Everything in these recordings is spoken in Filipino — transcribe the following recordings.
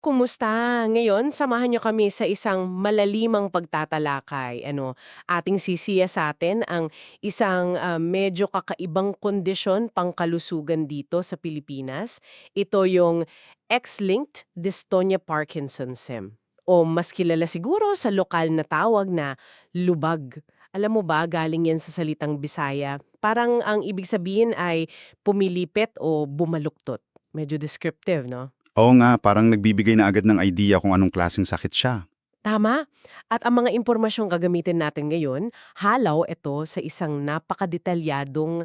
Kumusta? Ngayon, samahan niyo kami sa isang malalimang pagtatalakay. Ating sisiya sa atin ang isang medyo kakaibang kondisyon pangkalusugan dito sa Pilipinas. Ito yung X-linked dystonia Parkinsonism. O mas kilala siguro sa lokal na tawag na lubag. Alam mo ba, galing yan sa salitang Bisaya. Parang ang ibig sabihin ay pumilipit o bumaluktot. Medyo descriptive, no? Oo nga, parang nagbibigay na agad ng idea kung anong klaseng sakit siya. Tama. At ang mga impormasyong gagamitin natin ngayon, halaw ito sa isang napakadetalyadong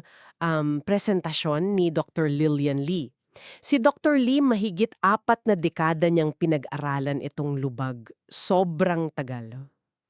presentasyon ni Dr. Lillian Lee. Si Dr. Lee mahigit 4 na dekada niyang pinag-aralan itong lubag. Sobrang tagal.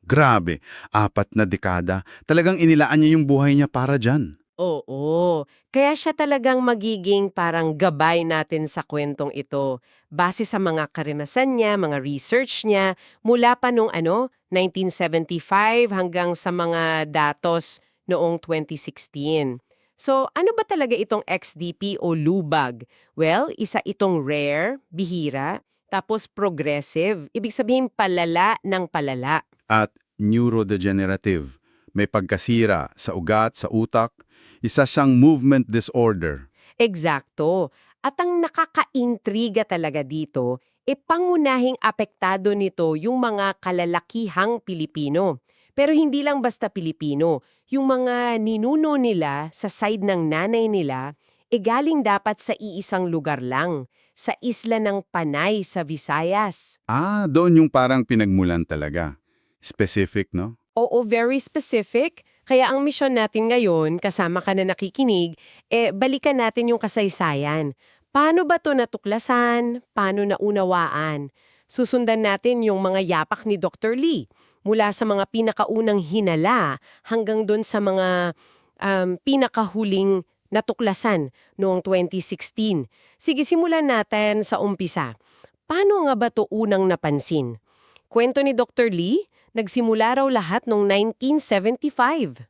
Grabe, 4 na dekada. Talagang inilaan niya yung buhay niya para dyan. Oo. Kaya siya talagang magiging parang gabay natin sa kwentong ito. Base sa mga karanasan niya, mga research niya, mula pa nung 1975 hanggang sa mga datos noong 2016. So, ano ba talaga itong XDP o lubag? Well, isa itong rare, bihira, tapos progressive. Ibig sabihin palala ng palala. At neurodegenerative. May pagkasira sa ugat, sa utak. Isa siyang movement disorder. Eksakto. At ang nakakaintriga talaga dito, pangunahing apektado nito yung mga kalalakihang Pilipino. Pero hindi lang basta Pilipino, yung mga ninuno nila sa side ng nanay nila, galing dapat sa iisang lugar lang, sa isla ng Panay sa Visayas. Doon yung parang pinagmulan talaga. Specific, no? Oo, very specific. Kaya ang misyon natin ngayon, kasama ka na nakikinig, balikan natin yung kasaysayan. Paano ba to natuklasan? Paano naunawaan? Susundan natin yung mga yapak ni Dr. Lee, mula sa mga pinakaunang hinala hanggang doon sa mga pinakahuling natuklasan noong 2016. Sige, simulan natin sa umpisa. Paano nga ba to unang napansin? Kwento ni Dr. Lee, nagsimula raw lahat noong 1975.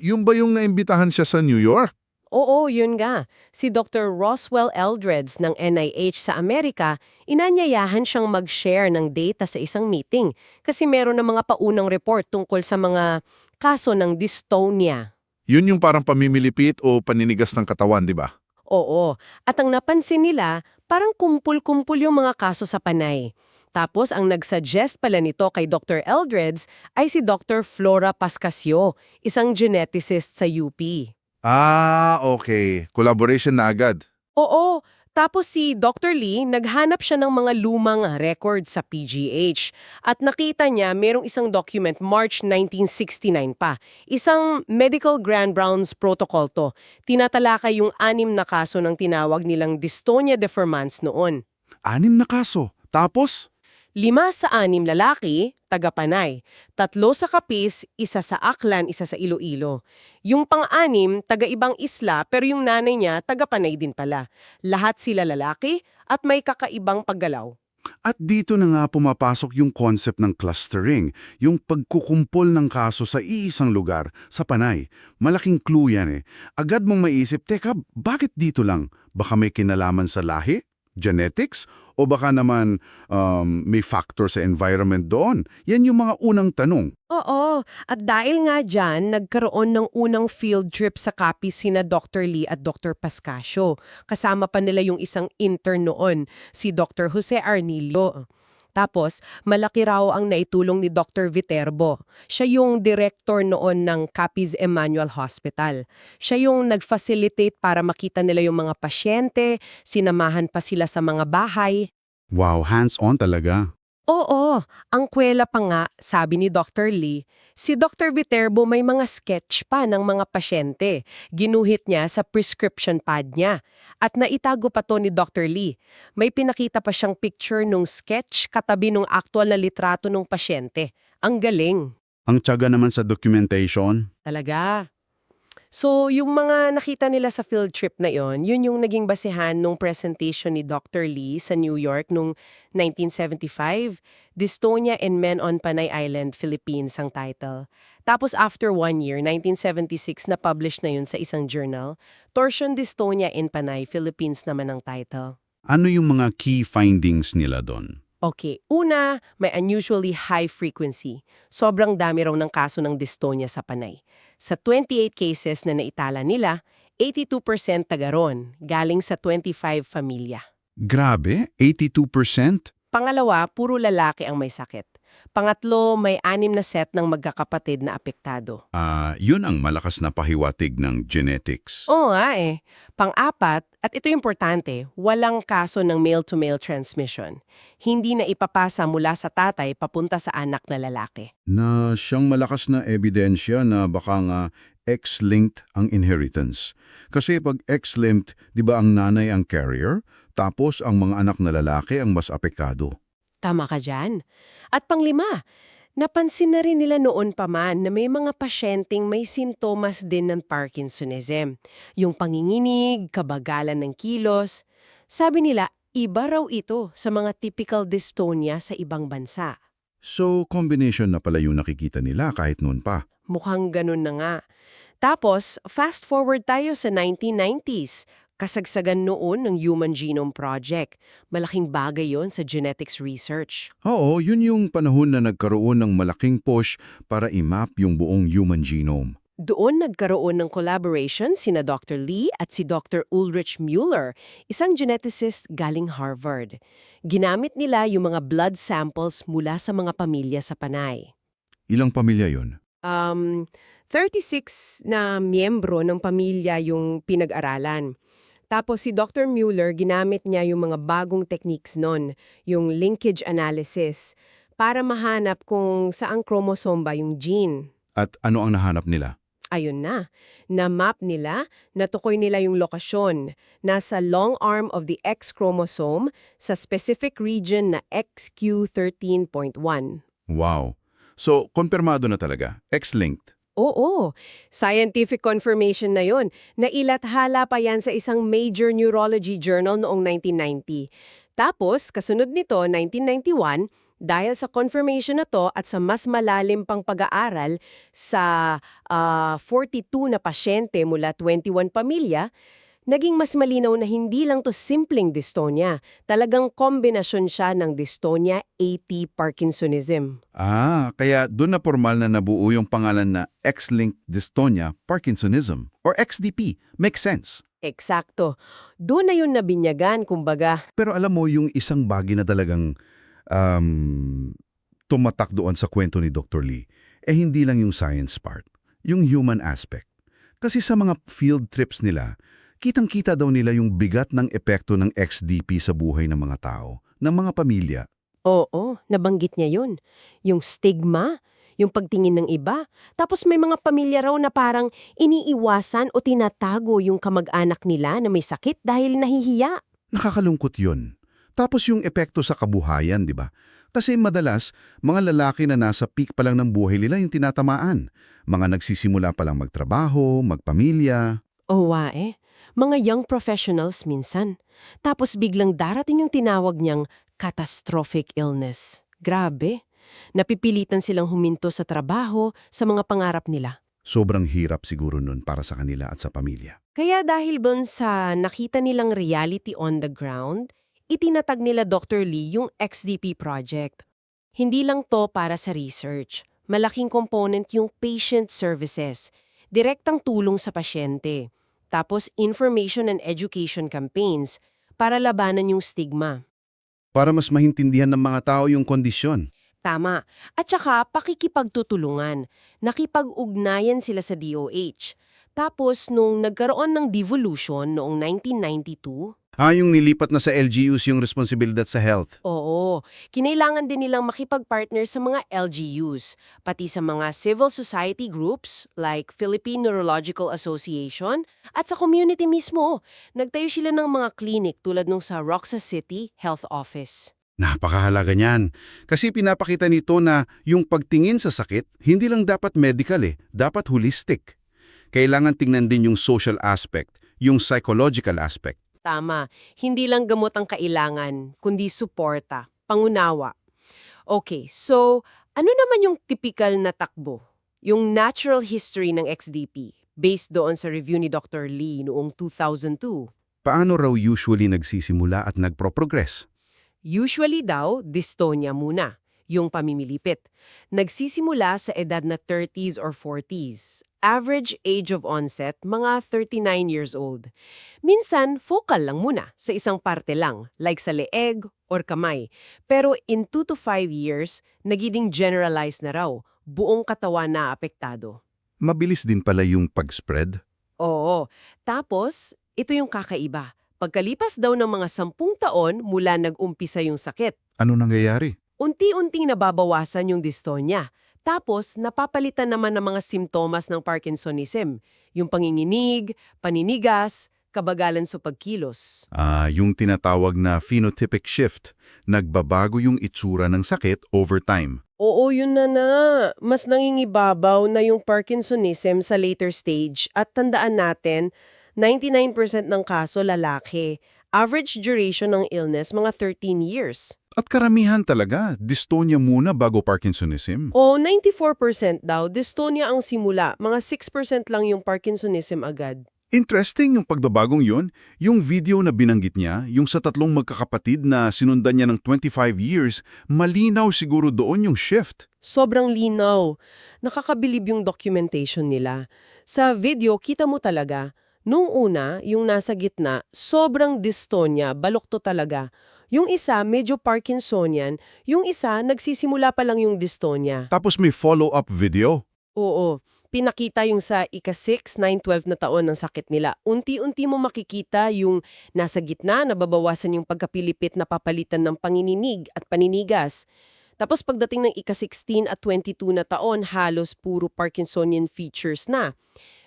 Yung ba yung naimbitahan siya sa New York? Oo, yun nga. Si Dr. Roswell Eldredge ng NIH sa Amerika, inanyayahan siyang mag-share ng data sa isang meeting kasi meron ng mga paunang report tungkol sa mga kaso ng dystonia. Yun yung parang pamimilipit o paninigas ng katawan, di ba? Oo, at ang napansin nila, parang kumpul-kumpul yung mga kaso sa Panay. Tapos ang nagsuggest pala nito kay Dr. Eldredge ay si Dr. Flora Pascasio, isang geneticist sa UP. Okay. Collaboration na agad. Oo, tapos si Dr. Lee naghanap siya ng mga lumang record sa PGH at nakita niya merong isang document March 1969 pa. Isang Medical Grand Rounds Protocol to. Tinatalakay yung 6 na kaso ng tinawag nilang dystonia defermans noon. 6 na kaso. Tapos? 5 sa 6 lalaki, taga-Panay. 3 sa Capiz, 1 sa Aklan, 1 sa Iloilo. Yung pang-6, taga-ibang isla pero yung nanay niya, taga-Panay din pala. Lahat sila lalaki at may kakaibang paggalaw. At dito na nga pumapasok yung concept ng clustering, yung pagkukumpol ng kaso sa iisang lugar, sa Panay. Malaking clue yan eh. Agad mong maisip, teka, bakit dito lang? Baka may kinalaman sa lahi? Genetics? O baka naman may factor sa environment doon? Yan yung mga unang tanong. Oo, at dahil nga dyan, nagkaroon ng unang field trip sa Capiz sina Dr. Lee at Dr. Pascasio. Kasama pa nila yung isang intern noon, si Dr. Jose Arnillo. Tapos, malaki raw ang naitulong ni Dr. Viterbo. Siya yung director noon ng Capiz Emmanuel Hospital. Siya yung nag-facilitate para makita nila yung mga pasyente, sinamahan pa sila sa mga bahay. Wow, hands-on talaga. Oo, ang kwela pa nga, sabi ni Dr. Lee, si Dr. Viterbo may mga sketch pa ng mga pasyente. Ginuhit niya sa prescription pad niya. At naitago pa to ni Dr. Lee. May pinakita pa siyang picture nung sketch katabi nung aktual na litrato ng pasyente. Ang galing. Ang tiyaga naman sa documentation. Talaga. So, yung mga nakita nila sa field trip na yon, yun yung naging basehan nung presentation ni Dr. Lee sa New York nung 1975, Dystonia in Men on Panay Island, Philippines ang title. Tapos after 1 year, 1976, na-publish na yun sa isang journal. Torsion Dystonia in Panay, Philippines naman ang title. Ano yung mga key findings nila doon? Okay, una, may unusually high frequency. Sobrang dami raw ng kaso ng dystonia sa panay. Sa 28 cases na naitala nila, 82% taga ron, galing sa 25 pamilya. Grabe, 82%? Pangalawa, puro lalaki ang may sakit. Pangatlo, may 6 na set ng magkakapatid na apektado. Yun ang malakas na pahiwatig ng genetics. Oo nga eh. Pang-apat, at ito importante, walang kaso ng male-to-male transmission. Hindi na ipapasa mula sa tatay papunta sa anak na lalaki. Na siyang malakas na ebidensya na baka nga X-linked ang inheritance. Kasi pag X-linked, di ba ang nanay ang carrier, tapos ang mga anak na lalaki ang mas apektado. Tama ka dyan. At panglima, napansin na rin nila noon pa man na may mga pasyenteng may sintomas din ng Parkinsonism. Yung panginginig, kabagalan ng kilos. Sabi nila, iba raw ito sa mga typical dystonia sa ibang bansa. So, combination na pala yung nakikita nila kahit noon pa. Mukhang ganun na nga. Tapos, fast forward tayo sa 1990s. Kasagsagan noon ng Human Genome Project. Malaking bagay yon sa genetics research. Oo, yun yung panahon na nagkaroon ng malaking push para i-map yung buong human genome. Doon nagkaroon ng collaboration sina Dr. Lee at si Dr. Ulrich Müller, isang geneticist galing Harvard. Ginamit nila yung mga blood samples mula sa mga pamilya sa Panay. Ilang pamilya yun? 36 na miyembro ng pamilya yung pinag-aralan. Tapos si Dr. Müller, ginamit niya yung mga bagong techniques nun, yung linkage analysis, para mahanap kung saang chromosome ba yung gene. At ano ang nahanap nila? Ayun na-map nila, natukoy nila yung lokasyon. Nasa long arm of the X chromosome sa specific region na XQ13.1. Wow. So, konfirmado na talaga. X-linked. Oo, scientific confirmation na yon. Nailathala pa yan sa isang major neurology journal noong 1990. Tapos, kasunod nito, 1991, dahil sa confirmation na to at sa mas malalim pang pag-aaral sa 42 na pasyente mula 21 pamilya, naging mas malinaw na hindi lang to simpleng dystonia. Talagang kombinasyon siya ng dystonia, AT, Parkinsonism. Kaya doon na formal na nabuo yung pangalan na X-linked dystonia, Parkinsonism, or XDP. Makes sense. Eksakto. Doon na yun nabinyagan, kumbaga. Pero alam mo, yung isang bagay na talagang tumatak doon sa kwento ni Dr. Lee, hindi lang yung science part, yung human aspect. Kasi sa mga field trips nila, kitang-kita daw nila yung bigat ng epekto ng XDP sa buhay ng mga tao, ng mga pamilya. Oo, nabanggit niya yun. Yung stigma, yung pagtingin ng iba. Tapos may mga pamilya raw na parang iniiwasan o tinatago yung kamag-anak nila na may sakit dahil nahihiya. Nakakalungkot yun. Tapos yung epekto sa kabuhayan, di ba? Kasi madalas, mga lalaki na nasa peak pa lang ng buhay nila yung tinatamaan. Mga nagsisimula pa lang magtrabaho, magpamilya. Oo mga young professionals minsan. Tapos biglang darating yung tinawag niyang catastrophic illness. Grabe. Napipilitan silang huminto sa trabaho, sa mga pangarap nila. Sobrang hirap siguro nun para sa kanila at sa pamilya. Kaya dahil bon sa nakita nilang reality on the ground, itinatag nila Dr. Lee yung XDP project. Hindi lang to para sa research. Malaking component yung patient services. Direktang tulong sa pasyente. Tapos information and education campaigns para labanan yung stigma. Para mas mahintindihan ng mga tao yung kondisyon. Tama. At saka pakikipagtutulungan. Nakipag-ugnayan sila sa DOH. Tapos nung nagkaroon ng devolution noong 1992, Yung nilipat na sa LGUs yung responsibilidad sa health. oo, kinailangan din nilang makipag-partner sa mga LGUs, pati sa mga civil society groups like Philippine Neurological Association at sa community mismo. Nagtayo sila ng mga clinic tulad nung sa Roxas City Health Office. Napakahalaga niyan. Kasi pinapakita nito na yung pagtingin sa sakit, hindi lang dapat medical dapat holistic. Kailangan tingnan din yung social aspect, yung psychological aspect. Tama, hindi lang gamot ang kailangan, kundi suporta, pangunawa. Okay, so ano naman yung typical na takbo? Yung natural history ng XDP, based doon sa review ni Dr. Lee noong 2002. Paano raw usually nagsisimula at nagpro-progress? Usually daw, dystonia muna, yung pamimilipit. Nagsisimula sa edad na 30s or 40s. Average age of onset, mga 39 years old. Minsan, focal lang muna, sa isang parte lang, like sa leeg or kamay. Pero in 2 to 5 years, nagiging generalized na raw, buong katawan na apektado. Mabilis din pala yung pag-spread. Oo. Tapos, ito yung kakaiba. Pagkalipas daw ng mga 10 taon mula nag-umpisa yung sakit, Ano nangyayari? unti-unting nababawasan yung dystonia. Tapos, napapalitan naman ng mga simptomas ng Parkinsonism. Yung panginginig, paninigas, kabagalan sa pagkilos. Yung tinatawag na phenotypic shift. Nagbabago yung itsura ng sakit over time. Oo, yun na. Mas nangingibabaw na yung Parkinsonism sa later stage. At tandaan natin, 99% ng kaso lalaki. Average duration ng illness, mga 13 years. At karamihan talaga, dystonia muna bago Parkinsonism. O 94% daw, dystonia ang simula. Mga 6% lang yung Parkinsonism agad. Interesting yung pagbabagong yun. Yung video na binanggit niya, yung sa tatlong magkakapatid na sinundan niya ng 25 years, malinaw siguro doon yung shift. Sobrang linaw. Nakakabilib yung documentation nila. Sa video, kita mo talaga, nung una, yung nasa gitna, sobrang dystonia, balokto talaga. Yung isa, medyo Parkinsonian. Yung isa, nagsisimula pa lang yung dystonia. Tapos may follow-up video. Oo. Pinakita yung sa ika-6, 9, 12 na taon ng sakit nila. Unti-unti mo makikita yung nasa gitna, nababawasan yung pagkapilipit na papalitan ng pangininig at paninigas. Tapos pagdating ng ika-16 at 22 na taon, halos puro Parkinsonian features na.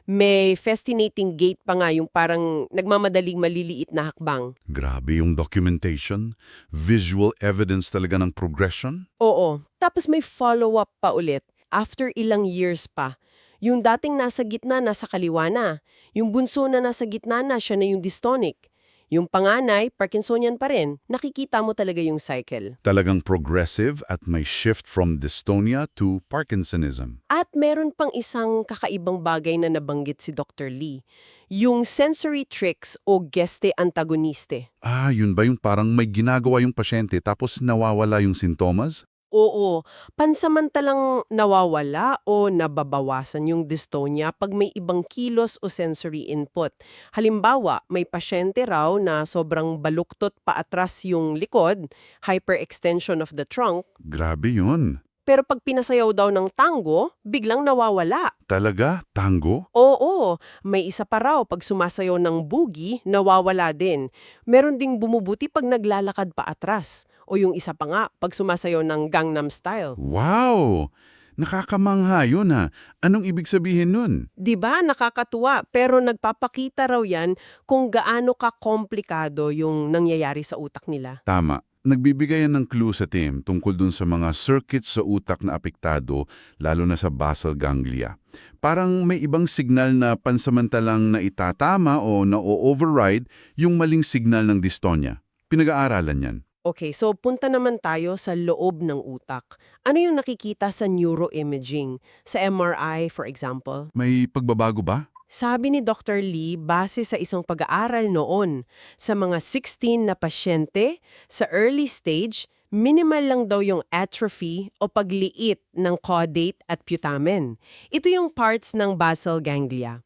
May fascinating gait pa nga yung parang nagmamadaling maliliit na hakbang. Grabe yung documentation. Visual evidence talaga ng progression. Oo. Tapos may follow-up pa ulit. After ilang years pa. Yung dating nasa gitna, nasa kaliwa na. Yung bunso na nasa gitna na, siya na yung dystonic. Yung panganay, Parkinsonian pa rin. Nakikita mo talaga yung cycle. Talagang progressive at may shift from dystonia to Parkinsonism. At meron pang isang kakaibang bagay na nabanggit si Dr. Lee. Yung sensory tricks o geste antagoniste. Yun ba yung parang may ginagawa yung pasyente tapos nawawala yung sintomas? Oo, pansamantalang nawawala o nababawasan yung dystonia pag may ibang kilos o sensory input. Halimbawa, may pasyente raw na sobrang baluktot paatras yung likod, hyperextension of the trunk, Grabe yun. pero pag pinasayaw daw ng tango, biglang nawawala. Talaga? Tango? Oo, may isa pa raw pag sumasayaw ng boogie, nawawala din. Meron ding bumubuti pag naglalakad pa atras. O yung isa pa nga, pag sumasayaw ng Gangnam Style. Wow! Nakakamangha yun ha. Anong ibig sabihin nun? 'Di ba nakakatuwa, pero nagpapakita raw 'yan kung gaano ka-komplikado yung nangyayari sa utak nila. Tama. Nagbibigay yan ng clue sa team tungkol dun sa mga circuits sa utak na apektado, lalo na sa basal ganglia. Parang may ibang signal na pansamantalang naitatama o na-override yung maling signal ng dystonia. Pinag-aaralan yan. Okay, so punta naman tayo sa loob ng utak. Ano yung nakikita sa neuroimaging? Sa MRI, for example? May pagbabago ba? Sabi ni Dr. Lee, base sa isang pag-aaral noon, sa mga 16 na pasyente, sa early stage, minimal lang daw yung atrophy o pagliit ng caudate at putamen. Ito yung parts ng basal ganglia.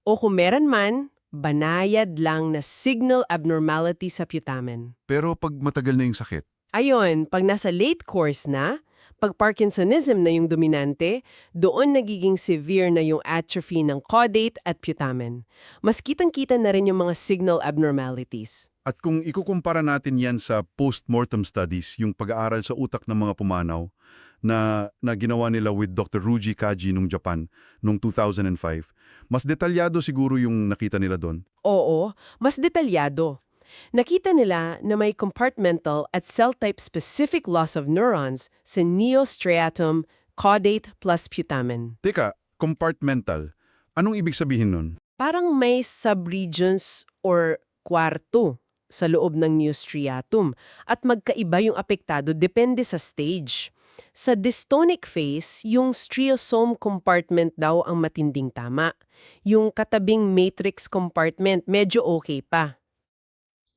O kung meron man, banayad lang na signal abnormality sa putamen. Pero pag matagal na yung sakit, Ayon, pag nasa late course na, pag Parkinsonism na yung dominante, doon nagiging severe na yung atrophy ng caudate at putamen. Mas kitang-kita na rin yung mga signal abnormalities. at kung ikukumpara natin yan sa post-mortem studies, yung pag-aaral sa utak ng mga pumanaw na ginawa nila with Dr. Ruji Kaji nung Japan noong 2005, mas detalyado siguro yung nakita nila doon. Oo, mas detalyado. Nakita nila na may compartmental at cell-type specific loss of neurons sa neostriatum, caudate plus putamen. Teka, compartmental. Anong ibig sabihin nun? Parang may subregions or kwarto sa loob ng neostriatum at magkaiba yung apektado depende sa stage. Sa dystonic phase, yung striosome compartment daw ang matinding tama. Yung katabing matrix compartment medyo okay pa.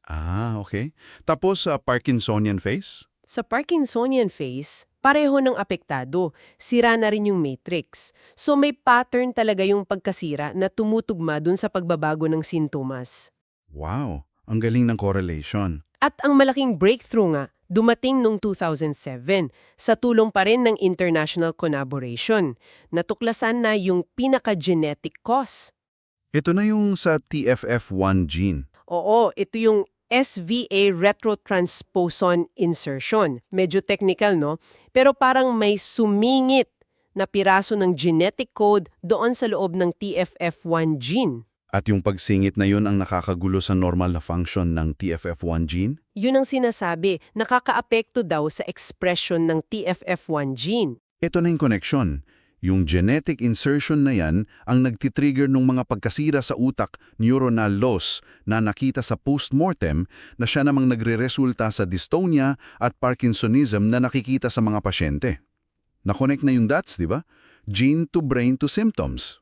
Okay. Tapos sa Parkinsonian phase? Sa Parkinsonian phase, pareho ng apektado. Sira na rin yung matrix. So may pattern talaga yung pagkasira na tumutugma dun sa pagbabago ng sintomas. Wow, ang galing ng correlation. At ang malaking breakthrough nga, dumating noong 2007 sa tulong pa rin ng international collaboration. Natuklasan na yung pinaka-genetic cause. Ito na yung sa TFF1 gene. Oo, ito yung SVA retrotransposon insertion. Medyo technical, no? Pero parang may sumingit na piraso ng genetic code doon sa loob ng TFF1 gene. At yung pagsingit na yun ang nakakagulo sa normal na function ng TFF1 gene? Yun ang sinasabi, nakakaapekto daw sa expression ng TFF1 gene. Ito na yung connection. Yung genetic insertion na yan ang nagtitrigger ng mga pagkasira sa utak, neuronal loss, na nakita sa postmortem na siya namang nagre-resulta sa dystonia at Parkinsonism na nakikita sa mga pasyente. Nakonect na yung dots, di ba? Gene to brain to symptoms.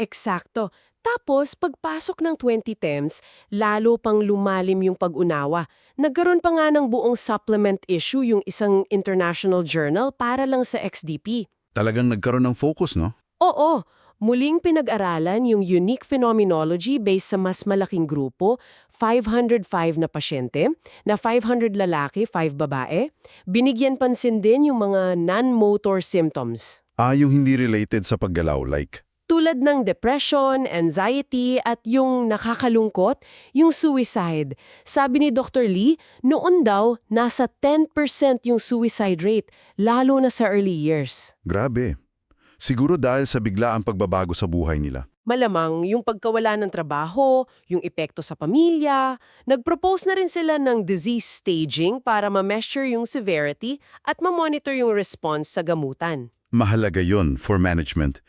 Eksakto. Tapos, pagpasok ng 2010s, lalo pang lumalim yung pag-unawa. Nagkaroon pa nga ng buong supplement issue yung isang international journal para lang sa XDP. Talagang nagkaroon ng focus, no? Oo, muling pinag-aralan yung unique phenomenology based sa mas malaking grupo, 505 na pasyente, na 500 lalaki, 5 babae. Binigyan pansin din yung mga non-motor symptoms. Yung hindi related sa paggalaw, like? Tulad ng depression, anxiety, at yung nakakalungkot, yung suicide. Sabi ni Dr. Lee, noon daw, nasa 10% yung suicide rate, lalo na sa early years. Grabe. Siguro dahil sa biglaang pagbabago sa buhay nila. Malamang yung pagkawala ng trabaho, yung epekto sa pamilya, nag-propose na rin sila ng disease staging para ma-measure yung severity at ma-monitor yung response sa gamutan. Mahalaga yon for management.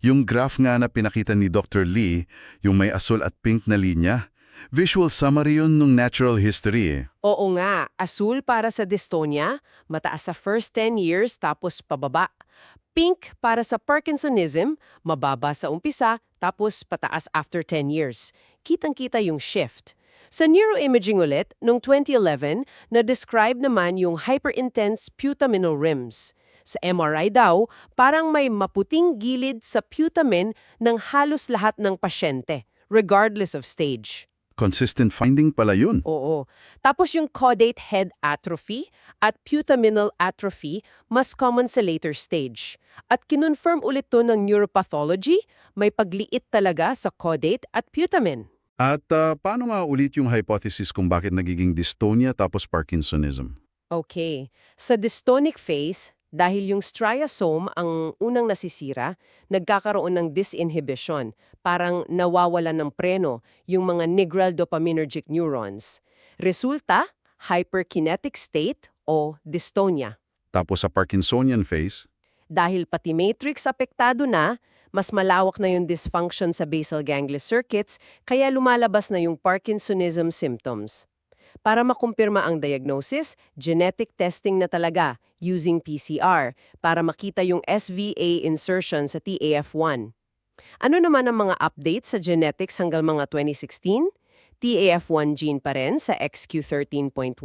Yung graph nga na pinakita ni Dr. Lee, yung may asul at pink na linya, visual summary yun ng natural history. Oo nga, asul para sa dystonia, mataas sa first 10 years tapos pababa. Pink para sa Parkinsonism, mababa sa umpisa tapos pataas after 10 years. Kitang-kita yung shift. Sa neuroimaging ulit, noong 2011, na-describe naman yung hyperintense putaminal rims. Sa MRI daw, parang may maputing gilid sa putamen ng halos lahat ng pasyente, regardless of stage. Consistent finding pala yun. Oo. Tapos yung caudate head atrophy at putaminal atrophy, mas common sa later stage. At kinonfirm ulit to ng neuropathology, may pagliit talaga sa caudate at putamen. At paano nga ulit yung hypothesis kung bakit nagiging dystonia tapos Parkinsonism? Okay. Sa dystonic phase, dahil yung striaosome ang unang nasisira, nagkakaroon ng disinhibition, parang nawawalan ng preno yung mga nigral dopaminergic neurons. Resulta, hyperkinetic state o dystonia. Tapos sa Parkinsonian phase, Dahil pati matrix apektado na, mas malawak na yung dysfunction sa basal ganglia circuits, kaya lumalabas na yung Parkinsonism symptoms. Para makumpirma ang diagnosis, genetic testing na talaga using PCR para makita yung SVA insertion sa TAF1. Ano naman ang mga updates sa genetics hanggang mga 2016? TAF1 gene pa rin sa XQ13.1.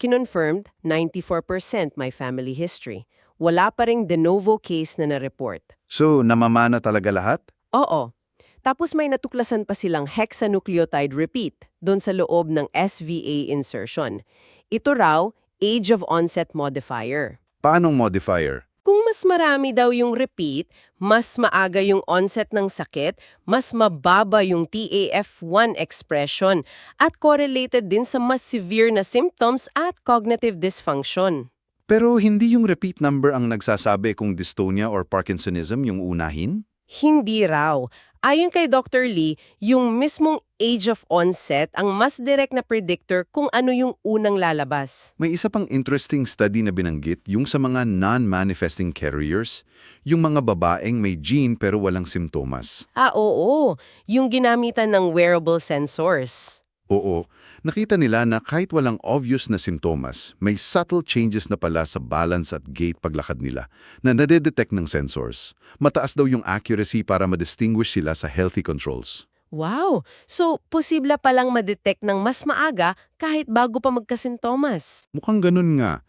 Kinonfirmed, 94% may family history. Wala pa ring de novo case na na-report. so namamana talaga lahat? Oo. Tapos may natuklasan pa silang hexanucleotide repeat doon sa loob ng SVA insertion. Ito raw, age of onset modifier. Paanong modifier? Kung mas marami daw yung repeat, mas maaga yung onset ng sakit, mas mababa yung TAF1 expression at correlated din sa mas severe na symptoms at cognitive dysfunction. Pero hindi yung repeat number ang nagsasabi kung dystonia or Parkinsonism yung unahin? Hindi raw. Ayon kay Dr. Lee, yung mismong age of onset ang mas direct na predictor kung ano yung unang lalabas. May isa pang interesting study na binanggit yung sa mga non-manifesting carriers, yung mga babaeng may gene pero walang simptomas. Oo. Yung ginamitan ng wearable sensors. Oo, nakita nila na kahit walang obvious na simptomas, may subtle changes na pala sa balance at gait paglakad nila na nadedetect ng sensors. Mataas daw yung accuracy para ma-distinguish sila sa healthy controls. Wow! So, posible palang ma-detect ng mas maaga kahit bago pa magkasintomas. Mukhang ganun nga.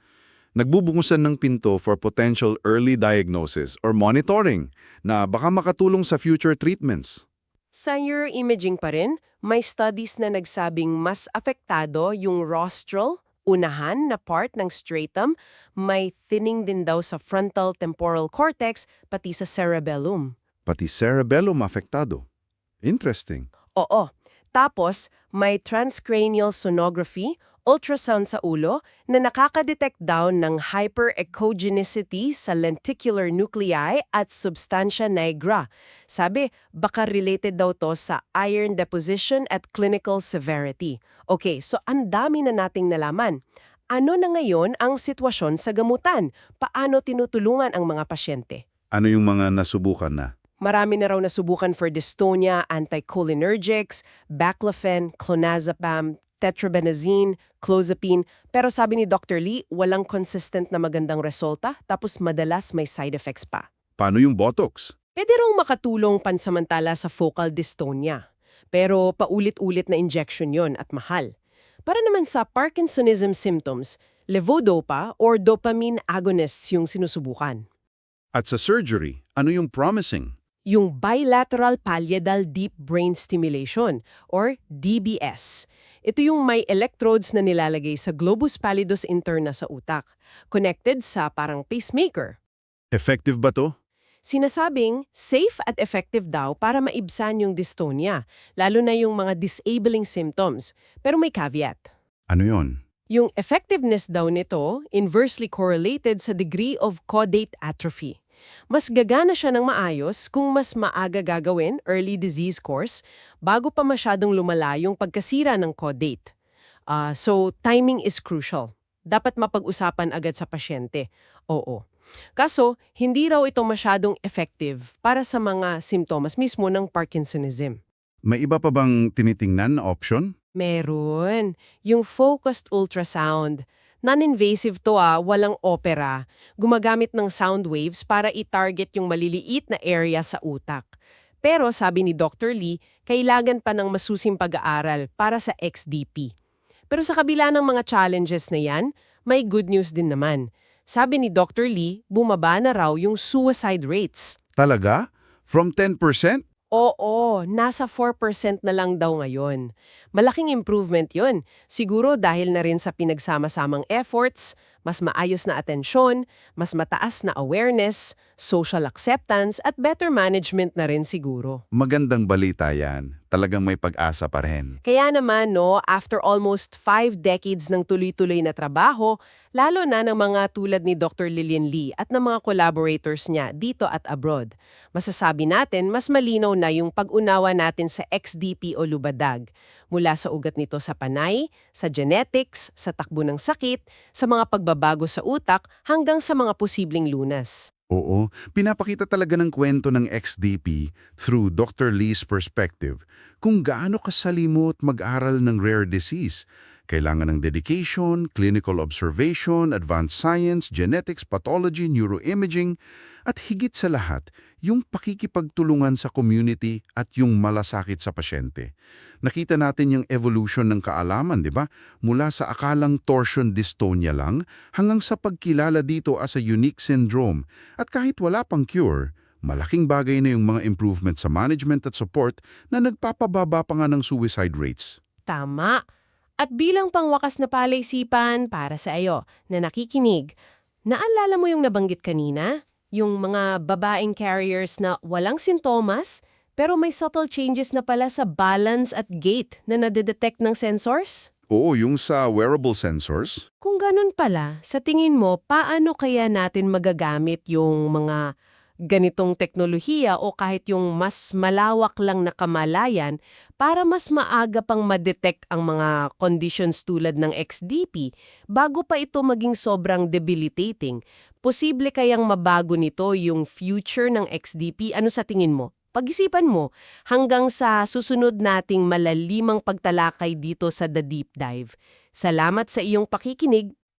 Nagbubungusan ng pinto for potential early diagnosis or monitoring na baka makatulong sa future treatments. Sa neuroimaging pa rin, may studies na nagsabing mas apektado yung rostral, unahan na part ng stratum, may thinning din daw sa frontal temporal cortex, pati sa cerebellum. Pati cerebellum apektado. Interesting. Oo. Tapos, may transcranial sonography, ultrasound sa ulo, na nakakadetect daw ng hyperechogenicity sa lenticular nuclei at substantia nigra. Sabi, baka related daw to sa iron deposition at clinical severity. Okay, so ang dami na nating nalaman. Ano na ngayon ang sitwasyon sa gamutan? Paano tinutulungan ang mga pasyente? Ano yung mga nasubukan na? Marami na raw nasubukan for dystonia, anticholinergics, baclofen, clonazepam, tetrabenazine, clozapine, pero sabi ni Dr. Lee, walang consistent na magandang resulta, tapos madalas may side effects pa. Paano yung Botox? Pwede raw makatulong pansamantala sa focal dystonia, pero paulit-ulit na injection yon at mahal. Para naman sa Parkinsonism symptoms, levodopa or dopamine agonists yung sinusubukan. At sa surgery, ano yung promising? Yung bilateral pallidal deep brain stimulation or DBS. Ito yung may electrodes na nilalagay sa globus pallidus interna sa utak, connected sa parang pacemaker. Effective ba to? Sinasabing safe at effective daw para maibsan yung dystonia, lalo na yung mga disabling symptoms. Pero may caveat. Ano yon? Yung effectiveness daw nito inversely correlated sa degree of caudate atrophy. Mas gagana siya ng maayos kung mas maaga gagawin, early disease course, bago pa masyadong lumala yung pagkasira ng caudate. So, timing is crucial. Dapat mapag-usapan agad sa pasyente. Oo. Kaso, hindi raw ito masyadong effective para sa mga simptomas mismo ng Parkinsonism. May iba pa bang tinitingnan na option? Meron. Yung focused ultrasound. Non-invasive to walang opera. Gumagamit ng sound waves para i-target yung maliliit na area sa utak. Pero sabi ni Dr. Lee, kailangan pa ng masusing pag-aaral para sa XDP. Pero sa kabila ng mga challenges na yan, may good news din naman. Sabi ni Dr. Lee, bumaba na raw yung suicide rates. Talaga? From 10%? Oo, nasa 4% na lang daw ngayon. Malaking improvement yun. Siguro dahil na rin sa pinagsama-samang efforts, mas maayos na atensyon, mas mataas na awareness, social acceptance, at better management na rin siguro. Magandang balita yan. Talagang may pag-asa pa rin. Kaya naman, after almost 5 decades ng tuloy-tuloy na trabaho, lalo na ng mga tulad ni Dr. Lillian Lee at ng mga collaborators niya dito at abroad, masasabi natin mas malinaw na yung pag-unawa natin sa XDP o lubadag, mula sa ugat nito sa panay, sa genetics, sa takbo ng sakit, sa mga pagbabago sa utak, hanggang sa mga posibleng lunas. Oo, pinapakita talaga ng kwento ng XDP through Dr. Lee's perspective kung gaano kasalimot mag-aral ng rare disease. Kailangan ng dedication, clinical observation, advanced science, genetics, pathology, neuroimaging, at higit sa lahat, yung pakikipagtulungan sa community at yung malasakit sa pasyente. Nakita natin yung evolution ng kaalaman, di ba? Mula sa akalang torsion dystonia lang hanggang sa pagkilala dito as a unique syndrome. At kahit wala pang cure, malaking bagay na yung mga improvement sa management at support na nagpapababa pa nga ng suicide rates. Tama. At bilang pangwakas na palaisipan para sa iyo na nakikinig, naalala mo yung nabanggit kanina? Yung mga babaeng carriers na walang sintomas, pero may subtle changes na pala sa balance at gait na nadedetect ng sensors? Oo, yung sa wearable sensors. Kung ganun pala, sa tingin mo, paano kaya natin magagamit yung mga ganitong teknolohiya o kahit yung mas malawak lang na kamalayan para mas maaga pang ma-detect ang mga conditions tulad ng XDP bago pa ito maging sobrang debilitating? Posible kayang mabago nito yung future ng XDP? Ano sa tingin mo? Pag-isipan mo hanggang sa susunod nating malalimang pagtalakay dito sa The Deep Dive. Salamat sa iyong pakikinig.